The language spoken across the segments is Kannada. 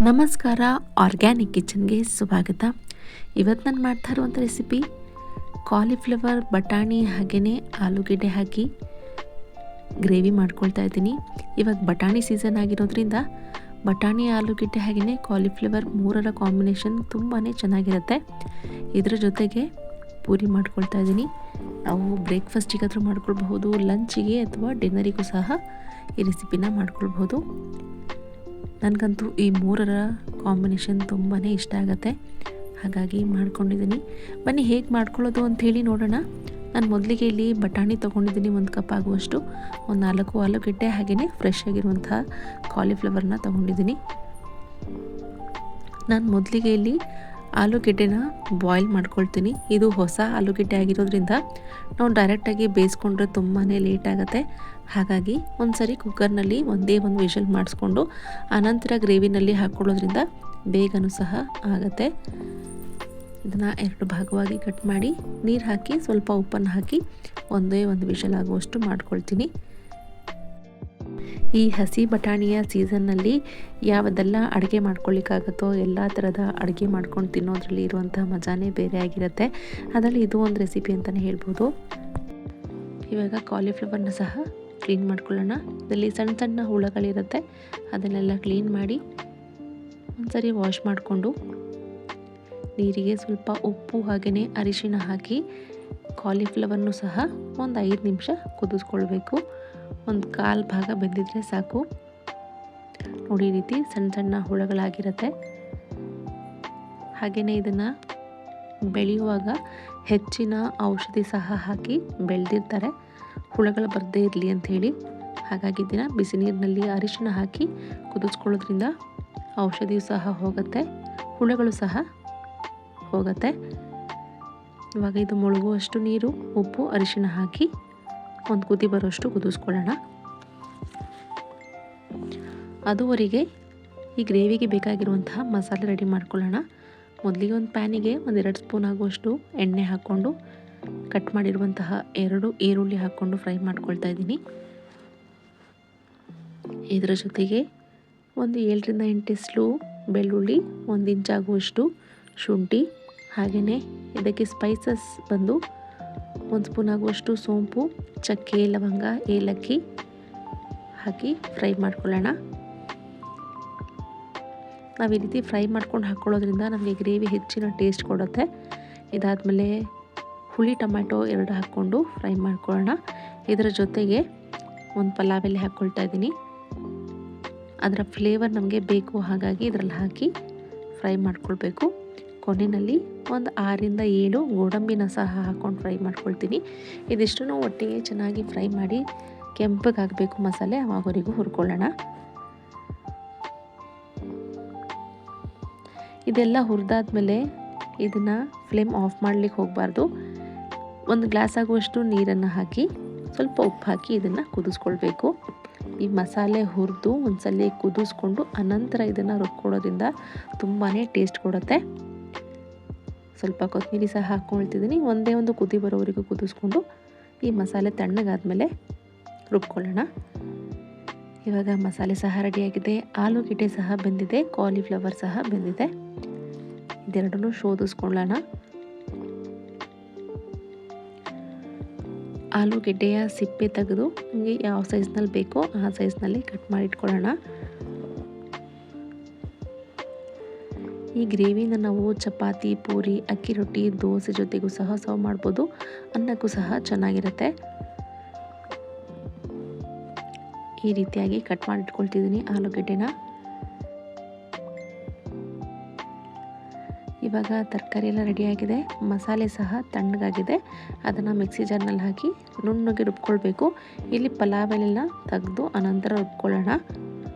ನಮಸ್ಕಾರ, ಆರ್ಗ್ಯಾನಿಕ್ ಕಿಚನ್ಗೆ ಸ್ವಾಗತ. ಇವತ್ತು ನಾನು ಮಾಡ್ತಾ ಇರುವಂಥ ರೆಸಿಪಿ ಕಾಲಿಫ್ಲವರ್, ಬಟಾಣಿ ಹಾಗೆಯೇ ಆಲೂಗೆಡ್ಡೆ ಹಾಕಿ ಗ್ರೇವಿ ಮಾಡ್ಕೊಳ್ತಾ ಇದ್ದೀನಿ. ಇವಾಗ ಬಟಾಣಿ ಸೀಸನ್ ಆಗಿರೋದ್ರಿಂದ ಬಟಾಣಿ, ಆಲೂಗೆಡ್ಡೆ ಹಾಗೆಯೇ ಕಾಲಿಫ್ಲವರ್ ಮೂರರ ಕಾಂಬಿನೇಷನ್ ತುಂಬಾ ಚೆನ್ನಾಗಿರುತ್ತೆ. ಇದರ ಜೊತೆಗೆ ಪೂರಿ ಮಾಡ್ಕೊಳ್ತಾ ಇದ್ದೀನಿ. ನಾವು ಬ್ರೇಕ್ಫಾಸ್ಟಿಗಾದರೂ ಮಾಡ್ಕೊಳ್ಬಹುದು, ಲಂಚಿಗೆ ಅಥವಾ ಡಿನ್ನರಿಗೂ ಸಹ ಈ ರೆಸಿಪಿನ ಮಾಡ್ಕೊಳ್ಬಹುದು. ನನಗಂತೂ ಈ ಮೂರರ ಕಾಂಬಿನೇಷನ್ ತುಂಬಾ ಇಷ್ಟ ಆಗುತ್ತೆ, ಹಾಗಾಗಿ ಮಾಡ್ಕೊಂಡಿದ್ದೀನಿ. ಬನ್ನಿ ಹೇಗೆ ಮಾಡ್ಕೊಳ್ಳೋದು ಅಂಥೇಳಿ ನೋಡೋಣ. ನಾನು ಮೊದಲಿಗೆ ಇಲ್ಲಿ ಬಟಾಣಿ ತೊಗೊಂಡಿದ್ದೀನಿ, 1 ಕಪ್ ಆಗುವಷ್ಟು. ಒಂದು 4 ಆಲೂಗೆಡ್ಡೆ ಹಾಗೆಯೇ ಫ್ರೆಶ್ ಆಗಿರುವಂಥ ಕಾಲಿಫ್ಲವರ್ನ ತೊಗೊಂಡಿದ್ದೀನಿ. ನಾನು ಮೊದಲಿಗೆ ಇಲ್ಲಿ ಆಲೂಗೆಡ್ಡೆನ ಬಾಯ್ಲ್ ಮಾಡ್ಕೊಳ್ತೀನಿ. ಇದು ಹೊಸ ಆಲೂಗೆಡ್ಡೆ ಆಗಿರೋದ್ರಿಂದ ನಾವು ಡೈರೆಕ್ಟಾಗಿ ಬೇಯಿಸ್ಕೊಂಡ್ರೆ ತುಂಬಾ ಲೇಟ್ ಆಗುತ್ತೆ. ಹಾಗಾಗಿ ಒಂದು ಸರಿ ಕುಕ್ಕರ್ನಲ್ಲಿ ಒಂದೇ ಒಂದು ವಿಷಲ್ ಮಾಡಿಸ್ಕೊಂಡು ಆನಂತರ ಗ್ರೇವಿನಲ್ಲಿ ಹಾಕ್ಕೊಳ್ಳೋದ್ರಿಂದ ಬೇಗನೂ ಸಹ ಆಗುತ್ತೆ. ಇದನ್ನು 2 ಭಾಗವಾಗಿ ಕಟ್ ಮಾಡಿ ನೀರು ಹಾಕಿ ಸ್ವಲ್ಪ ಉಪ್ಪನ್ನು ಹಾಕಿ ಒಂದೇ ಒಂದು ವಿಷಲ್ ಆಗುವಷ್ಟು ಮಾಡ್ಕೊಳ್ತೀನಿ. ಈ ಹಸಿ ಬಟಾಣಿಯ ಸೀಸನ್ನಲ್ಲಿ ಯಾವುದೆಲ್ಲ ಅಡುಗೆ ಮಾಡ್ಕೊಳ್ಳಿಕ್ಕಾಗುತ್ತೋ ಎಲ್ಲ ಥರದ ಅಡುಗೆ ಮಾಡ್ಕೊಂಡು ತಿನ್ನೋದ್ರಲ್ಲಿ ಇರುವಂಥ ಮಜಾನೇ ಬೇರೆ ಆಗಿರುತ್ತೆ. ಅದರಲ್ಲಿ ಇದು ಒಂದು ರೆಸಿಪಿ ಅಂತಲೇ ಹೇಳ್ಬೋದು. ಇವಾಗ ಕಾಲಿಫ್ಲವರ್ನ ಸಹ ಕ್ಲೀನ್ ಮಾಡ್ಕೊಳ್ಳೋಣ. ಇದರಲ್ಲಿ ಸಣ್ಣ ಸಣ್ಣ ಹುಳಗಳಿರುತ್ತೆ, ಅದನ್ನೆಲ್ಲ ಕ್ಲೀನ್ ಮಾಡಿ ಒಂದ್ಸರಿ ವಾಶ್ ಮಾಡಿಕೊಂಡು ನೀರಿಗೆ ಸ್ವಲ್ಪ ಉಪ್ಪು ಹಾಗೆಯೇ ಅರಿಶಿಣ ಹಾಕಿ ಕಾಲಿಫ್ಲವರ್ನು ಸಹ ಒಂದು 5 ನಿಮಿಷ ಕುದಿಸ್ಕೊಳ್ಬೇಕು. ಒಂದು 1/4 ಭಾಗ ಬೆಂದಿದ್ರೆ ಸಾಕು. ನೋಡಿ, ಈ ರೀತಿ ಸಣ್ಣ ಸಣ್ಣ ಹುಳಗಳಾಗಿರುತ್ತೆ. ಹಾಗೆಯೇ ಇದನ್ನು ಬೆಳೆಯುವಾಗ ಹೆಚ್ಚಿನ ಔಷಧಿ ಸಹ ಹಾಕಿ ಬೆಳೆದಿರ್ತಾರೆ, ಹುಳಗಳು ಬರದೇ ಇರಲಿ ಅಂಥೇಳಿ. ಹಾಗಾಗಿ ಇದನ್ನು ಬಿಸಿ ನೀರಿನಲ್ಲಿ ಅರಿಶಿಣ ಹಾಕಿ ಕುದಿಸ್ಕೊಳ್ಳೋದ್ರಿಂದ ಔಷಧಿಯು ಸಹ ಹೋಗುತ್ತೆ, ಹುಳಗಳು ಸಹ ಹೋಗುತ್ತೆ. ಇವಾಗ ಇದು ಮುಳುಗುವಷ್ಟು ನೀರು, ಉಪ್ಪು, ಅರಿಶಿಣ ಹಾಕಿ ಒಂದು ಕುದಿ ಬರೋಷ್ಟು ಕುದಿಸ್ಕೊಳ್ಳೋಣ. ಅದುವರೆಗೆ ಈ ಗ್ರೇವಿಗೆ ಬೇಕಾಗಿರುವಂತಹ ಮಸಾಲೆ ರೆಡಿ ಮಾಡ್ಕೊಳ್ಳೋಣ. ಮೊದಲಿಗೆ ಒಂದು ಪ್ಯಾನಿಗೆ 1-2 ಸ್ಪೂನ್ ಆಗುವಷ್ಟು ಎಣ್ಣೆ ಹಾಕ್ಕೊಂಡು ಕಟ್ ಮಾಡಿರುವಂತಹ 2 ಈರುಳ್ಳಿ ಹಾಕ್ಕೊಂಡು ಫ್ರೈ ಮಾಡ್ಕೊಳ್ತಾ ಇದ್ದೀನಿ. ಇದರ ಜೊತೆಗೆ ಒಂದು 7-8 ಎಸಳು ಬೆಳ್ಳುಳ್ಳಿ, 1 ಇಂಚ್ ಆಗುವಷ್ಟು ಶುಂಠಿ, ಹಾಗೆಯೇ ಇದಕ್ಕೆ ಸ್ಪೈಸಸ್ ಬಂದು 1 ಸ್ಪೂನ್ ಆಗುವಷ್ಟು ಸೋಂಪು, ಚಕ್ಕೆ, ಲವಂಗ, ಏಲಕ್ಕಿ ಹಾಕಿ ಫ್ರೈ ಮಾಡ್ಕೊಳ್ಳೋಣ. ನಾವು ಈ ರೀತಿ ಫ್ರೈ ಮಾಡ್ಕೊಂಡು ಹಾಕ್ಕೊಳ್ಳೋದ್ರಿಂದ ನಮಗೆ ಗ್ರೇವಿ ಹೆಚ್ಚಿನ ಟೇಸ್ಟ್ ಕೊಡುತ್ತೆ. ಇದಾದಮೇಲೆ ಹುಳಿ ಟೊಮ್ಯಾಟೊ 2 ಹಾಕ್ಕೊಂಡು ಫ್ರೈ ಮಾಡ್ಕೊಳ್ಳೋಣ. ಇದರ ಜೊತೆಗೆ ಒಂದು ಪಲಾವ್ ಎಲೆ ಹಾಕ್ಕೊಳ್ತಾ ಇದ್ದೀನಿ. ಅದರ ಫ್ಲೇವರ್ ನಮಗೆ ಬೇಕು, ಹಾಗಾಗಿ ಇದರಲ್ಲಿ ಹಾಕಿ ಫ್ರೈ ಮಾಡ್ಕೊಳ್ಬೇಕು. ಕೊನೆಯಲ್ಲಿ ಒಂದು 6-7 ಗೋಡಂಬಿನ ಸಹ ಹಾಕ್ಕೊಂಡು ಫ್ರೈ ಮಾಡ್ಕೊಳ್ತೀನಿ. ಇದಿಷ್ಟನ್ನು ಒಟ್ಟಿಗೆ ಚೆನ್ನಾಗಿ ಫ್ರೈ ಮಾಡಿ ಕೆಂಪಗಾಗಬೇಕು ಮಸಾಲೆ, ಆವಾಗವರೆಗೂ ಹುರ್ಕೊಳ್ಳೋಣ. ಇದೆಲ್ಲ ಹುರಿದಾದ್ಮೇಲೆ ಇದನ್ನು ಫ್ಲೇಮ್ ಆಫ್ ಮಾಡಲಿಕ್ಕೆ ಹೋಗಬಾರ್ದು. 1 ಗ್ಲಾಸ್ ಆಗುವಷ್ಟು ನೀರನ್ನು ಹಾಕಿ ಸ್ವಲ್ಪ ಉಪ್ಪು ಹಾಕಿ ಇದನ್ನು ಕುದಿಸ್ಕೊಳ್ಬೇಕು. ಈ ಮಸಾಲೆ ಹುರಿದು ಒಂದ್ಸಲ ಕುದಿಸ್ಕೊಂಡು ಅನಂತರ ಇದನ್ನು ರುಬ್ಕೊಳ್ಳೋದ್ರಿಂದ ತುಂಬಾ ಟೇಸ್ಟ್ ಕೊಡುತ್ತೆ. ಸ್ವಲ್ಪ ಕೊತ್ತಂಬರಿ ಸಹ ಹಾಕ್ಕೊಳ್ತಿದ್ದೀನಿ. ಒಂದೇ ಒಂದು ಕುದಿ ಬರೋವರೆಗೂ ಕುದಿಸ್ಕೊಂಡು ಈ ಮಸಾಲೆ ತಣ್ಣಗಾದ್ಮೇಲೆ ರುಬ್ಕೊಳ್ಳೋಣ. ಇವಾಗ ಮಸಾಲೆ ಸಹ ರೆಡಿಯಾಗಿದೆ, ಆಲೂಗೆಡ್ಡೆ ಸಹ ಬೆಂದಿದೆ, ಕಾಲಿಫ್ಲವರ್ ಸಹ ಬೆಂದಿದೆ. ಇದೆರಡನ್ನೂ ಶೋಧಿಸ್ಕೊಳ್ಳೋಣ. ಆಲೂಗೆಡ್ಡೆಯ ಸಿಪ್ಪೆ ತೆಗೆದು ನಿಮಗೆ ಯಾವ ಸೈಜ್ನಲ್ಲಿ ಬೇಕೋ ಆ ಸೈಜ್ನಲ್ಲಿ ಕಟ್ ಮಾಡಿ ಇಟ್ಕೊಳ್ಳೋಣ. ಈ ಗ್ರೇವಿನ ನಾವು ಚಪಾತಿ, ಪೂರಿ, ಅಕ್ಕಿ ರೊಟ್ಟಿ, ದೋಸೆ ಜೊತೆಗೂ ಸಹ ಸರ್ವ್ ಮಾಡ್ಬೋದು. ಅನ್ನಕ್ಕೂ ಸಹ ಚೆನ್ನಾಗಿರುತ್ತೆ. ಈ ರೀತಿಯಾಗಿ ಕಟ್ ಮಾಡಿ ಇಟ್ಕೊಳ್ತಿದ್ದೀನಿ ಆಲೂಗೆಡ್ಡೆನ. ಇವಾಗ ತರಕಾರಿ ಎಲ್ಲ ರೆಡಿಯಾಗಿದೆ, ಮಸಾಲೆ ಸಹ ತಣ್ಣಗಾಗಿದೆ. ಅದನ್ನು ಮಿಕ್ಸಿ ಜಾರ್ನಲ್ಲಿ ಹಾಕಿ ನುಣ್ಣಗೆ ರುಬ್ಕೊಳ್ಬೇಕು. ಇಲ್ಲಿ ಪಲಾವ್ ಎಲೆನ ತೆಗೆದು ಅನಂತರ ರುಬ್ಕೊಳ್ಳೋಣ.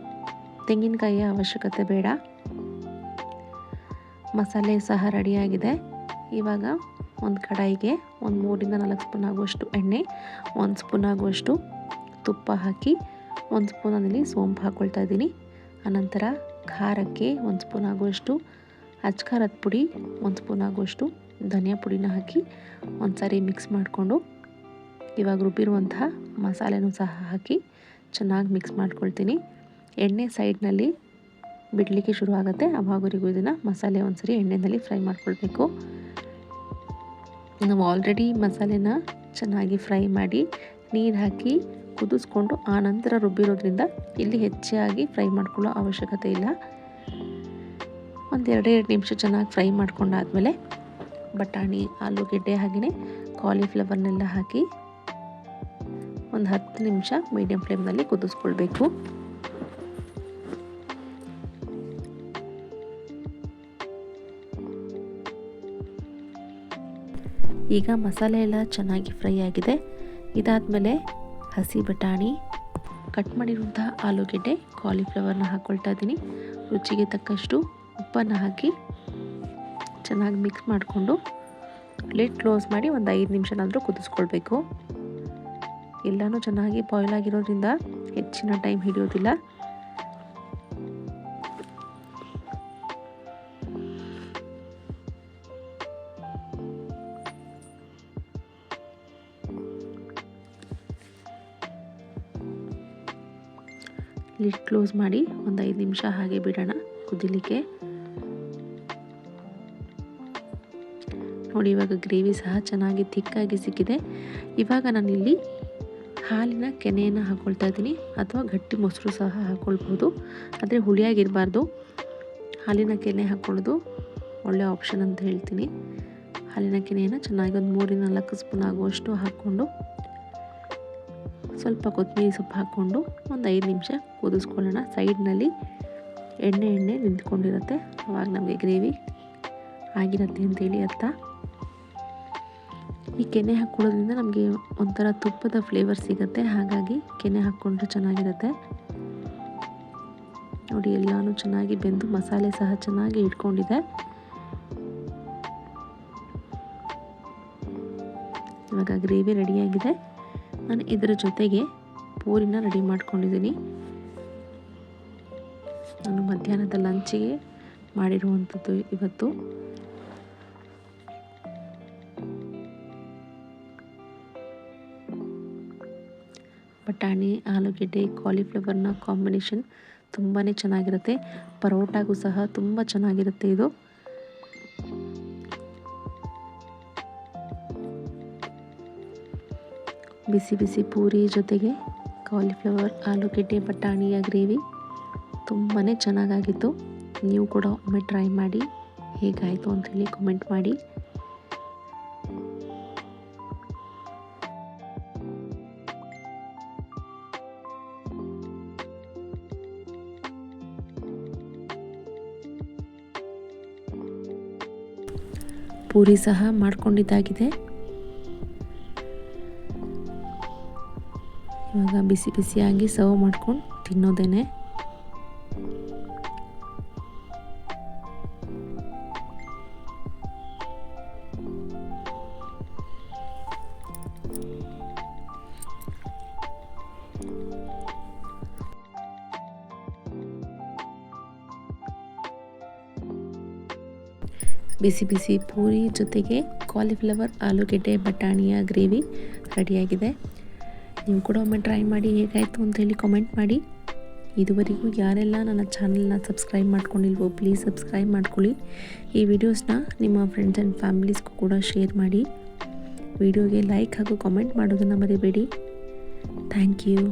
ತೆಂಗಿನಕಾಯಿಯ ಅವಶ್ಯಕತೆ ಬೇಡ. ಮಸಾಲೆ ಸಹ ರೆಡಿಯಾಗಿದೆ. ಇವಾಗ ಒಂದು ಕಡಾಯಿಗೆ ಒಂದು 3-4 ಸ್ಪೂನ್ ಆಗುವಷ್ಟು ಎಣ್ಣೆ, 1 ಸ್ಪೂನ್ ಆಗುವಷ್ಟು ತುಪ್ಪ ಹಾಕಿ 1 ಸ್ಪೂನ್ ಅದರಲ್ಲಿ ಸೋಂಪು ಹಾಕ್ಕೊಳ್ತಾ ಇದ್ದೀನಿ. ಅನಂತರ ಖಾರಕ್ಕೆ 1 ಸ್ಪೂನ್ ಆಗುವಷ್ಟು ಅಚ್ಕಾರದ ಪುಡಿ, 1 ಸ್ಪೂನ್ ಆಗುವಷ್ಟು ಧನಿಯಾ ಪುಡಿನ ಹಾಕಿ ಒಂದು ಸಾರಿ ಮಿಕ್ಸ್ ಮಾಡಿಕೊಂಡು ಇವಾಗ ರುಬ್ಬಿರುವಂತಹ ಮಸಾಲೆನೂ ಸಹ ಹಾಕಿ ಚೆನ್ನಾಗಿ ಮಿಕ್ಸ್ ಮಾಡ್ಕೊಳ್ತೀನಿ. ಎಣ್ಣೆ ಸೈಡ್ನಲ್ಲಿ ಬಿಡಲಿಕ್ಕೆ ಶುರು ಆಗುತ್ತೆ. ಅವಾಗವರೆಗೂ ಇದನ್ನು ಮಸಾಲೆ ಒಂದ್ಸರಿ ಎಣ್ಣೆಯಲ್ಲಿ ಫ್ರೈ ಮಾಡ್ಕೊಳ್ಬೇಕು. ನಾವು ಆಲ್ರೆಡಿ ಮಸಾಲೆನ ಚೆನ್ನಾಗಿ ಫ್ರೈ ಮಾಡಿ ನೀರು ಹಾಕಿ ಕುದಿಸ್ಕೊಂಡು ಆನಂತರ ರುಬ್ಬಿರೋದ್ರಿಂದ ಇಲ್ಲಿ ಹೆಚ್ಚಾಗಿ ಫ್ರೈ ಮಾಡ್ಕೊಳ್ಳೋ ಅವಶ್ಯಕತೆ ಇಲ್ಲ. ಒಂದು 2 ನಿಮಿಷ ಚೆನ್ನಾಗಿ ಫ್ರೈ ಮಾಡ್ಕೊಂಡಾದಮೇಲೆ ಬಟಾಣಿ, ಆಲೂಗೆಡ್ಡೆ ಹಾಗೆಯೇ ಕಾಲಿಫ್ಲವರ್ನೆಲ್ಲ ಹಾಕಿ ಒಂದು 10 ನಿಮಿಷ ಮೀಡಿಯಮ್ ಫ್ಲೇಮ್ನಲ್ಲಿ ಕುದಿಸ್ಕೊಳ್ಬೇಕು. ಈಗ ಮಸಾಲೆ ಎಲ್ಲ ಚೆನ್ನಾಗಿ ಫ್ರೈ ಆಗಿದೆ. ಇದಾದಮೇಲೆ ಹಸಿ ಬಟಾಣಿ, ಕಟ್ ಮಾಡಿರುವಂತಹ ಆಲೂಗೆಡ್ಡೆ, ಕಾಲಿಫ್ಲವರ್ನ ಹಾಕ್ಕೊಳ್ತಾ ಇದ್ದೀನಿ. ರುಚಿಗೆ ತಕ್ಕಷ್ಟು ಉಪ್ಪನ್ನು ಹಾಕಿ ಚೆನ್ನಾಗಿ ಮಿಕ್ಸ್ ಮಾಡಿಕೊಂಡು ಲಿಡ್ ಕ್ಲೋಸ್ ಮಾಡಿ ಒಂದು 5 ನಿಮಿಷನಾದರೂ ಕುದಿಸ್ಕೊಳ್ಬೇಕು. ಎಲ್ಲನೂ ಚೆನ್ನಾಗಿ ಬಾಯ್ಲ್ ಆಗಿರೋದ್ರಿಂದ ಹೆಚ್ಚಿನ ಟೈಮ್ ಹಿಡಿಯೋದಿಲ್ಲ. ಲಿಡ್ ಕ್ಲೋಸ್ ಮಾಡಿ ಒಂದು 5 ನಿಮಿಷ ಹಾಗೆ ಬಿಡೋಣ ಕುದಿಲಿಕ್ಕೆ. ನೋಡಿ, ಇವಾಗ ಗ್ರೇವಿ ಸಹ ಚೆನ್ನಾಗಿ ಥಿಕ್ಕಾಗಿ ಸಿಕ್ಕಿದೆ. ಇವಾಗ ನಾನಿಲ್ಲಿ ಹಾಲಿನ ಕೆನೆಯನ್ನು ಹಾಕ್ಕೊಳ್ತಾ ಇದ್ದೀನಿ, ಅಥವಾ ಗಟ್ಟಿ ಮೊಸರು ಸಹ ಹಾಕ್ಕೊಳ್ಬೋದು. ಆದರೆ ಹುಳಿಯಾಗಿರಬಾರ್ದು. ಹಾಲಿನ ಕೆನೆ ಹಾಕ್ಕೊಳ್ಳೋದು ಒಳ್ಳೆಯ ಆಪ್ಷನ್ ಅಂತ ಹೇಳ್ತೀನಿ. ಹಾಲಿನ ಕೆನೆಯನ್ನು ಚೆನ್ನಾಗಿ ಒಂದು 3-4 ಸ್ಪೂನ್ ಆಗುವಷ್ಟು ಹಾಕ್ಕೊಂಡು ಸ್ವಲ್ಪ ಕೊತ್ತಂಬರಿ ಸೊಪ್ಪು ಹಾಕ್ಕೊಂಡು ಒಂದು 5 ನಿಮಿಷ ಕುದಿಸ್ಕೊಳ್ಳೋಣ. ಸೈಡ್ನಲ್ಲಿ ಎಣ್ಣೆ ನಿಂತ್ಕೊಂಡಿರುತ್ತೆ, ಆವಾಗ ನಮಗೆ ಗ್ರೇವಿ ಆಗಿರುತ್ತೆ ಅಂತೇಳಿ ಅರ್ಥ. ಈ ಕೆನೆ ಹಾಕ್ಕೊಳ್ಳೋದ್ರಿಂದ ನಮಗೆ ಒಂಥರ ತುಪ್ಪದ ಫ್ಲೇವರ್ ಸಿಗುತ್ತೆ, ಹಾಗಾಗಿ ಕೆನೆ ಹಾಕ್ಕೊಂಡ್ರೆ ಚೆನ್ನಾಗಿರುತ್ತೆ. ನೋಡಿ, ಎಲ್ಲನೂ ಚೆನ್ನಾಗಿ ಬೆಂದು ಮಸಾಲೆ ಸಹ ಚೆನ್ನಾಗಿ ಇಟ್ಕೊಂಡಿದೆ. ಇವಾಗ ಗ್ರೇವಿ ರೆಡಿಯಾಗಿದೆ. ನಾನು ಇದರ ಜೊತೆಗೆ ಪೂರಿನ ರೆಡಿ ಮಾಡ್ಕೊಂಡಿದ್ದೀನಿ. ನಾನು ಮಧ್ಯಾಹ್ನದ ಲಂಚಿಗೆ ಮಾಡಿರುವಂಥದ್ದು ಇವತ್ತು. ಬಟಾಣಿ, ಆಲೂಗೆಡ್ಡೆ, ಕಾಲಿಫ್ಲವರ್ನ ಕಾಂಬಿನೇಷನ್ ತುಂಬಾ ಚೆನ್ನಾಗಿರುತ್ತೆ. ಪರೋಟಾಗೂ ಸಹ ತುಂಬ ಚೆನ್ನಾಗಿರುತ್ತೆ ಇದು. ಬಿಸಿ ಬಿಸಿ ಪೂರಿ ಜೊತೆಗೆ ಕಾಲಿಫ್ಲವರ್, ಆಲೂಗೆಡ್ಡೆ, ಬಟಾಣಿಯ ಗ್ರೇವಿ ತುಂಬಾ ಚೆನ್ನಾಗಾಗಿತ್ತು. ನೀವು ಕೂಡ ಒಮ್ಮೆ ಟ್ರೈ ಮಾಡಿ ಹೇಗಾಯಿತು ಅಂತೇಳಿ ಕಮೆಂಟ್ ಮಾಡಿ. ಪೂರಿ ಸಹ ಮಾಡ್ಕೊಂಡಿದ್ದಾಗಿದೆ. ಇವಾಗ ಬಿಸಿ ಬಿಸಿಯಾಗಿ ಸರ್ವ್ ಮಾಡ್ಕೊಂಡು ತಿನ್ನೋದೇನೆ. ಬಿಸಿ ಬಿಸಿ ಪೂರಿ ಜೊತೆಗೆ ಕಾಲಿಫ್ಲವರ್, ಆಲೂಗೆಡ್ಡೆ, ಬಟಾಣಿಯ ಗ್ರೇವಿ ರೆಡಿಯಾಗಿದೆ. ನೀವು ಕೂಡ ಒಮ್ಮೆ ಟ್ರೈ ಮಾಡಿ ಹೇಗಾಯಿತು ಅಂತೇಳಿ ಕಾಮೆಂಟ್ ಮಾಡಿ. ಇದುವರೆಗೂ ಯಾರೆಲ್ಲ ನನ್ನ ಚಾನಲ್ನ ಸಬ್ಸ್ಕ್ರೈಬ್ ಮಾಡ್ಕೊಂಡಿಲ್ವೋ ಪ್ಲೀಸ್ ಸಬ್ಸ್ಕ್ರೈಬ್ ಮಾಡ್ಕೊಳ್ಳಿ. ಈ ವಿಡಿಯೋಸ್ನ ನಿಮ್ಮ ಫ್ರೆಂಡ್ಸ್ ಆ್ಯಂಡ್ ಫ್ಯಾಮಿಲೀಸ್ಗೂ ಕೂಡ ಶೇರ್ ಮಾಡಿ. ವಿಡಿಯೋಗೆ ಲೈಕ್ ಹಾಗೂ ಕಾಮೆಂಟ್ ಮಾಡೋದನ್ನು ಮರಿಬೇಡಿ. Thank you.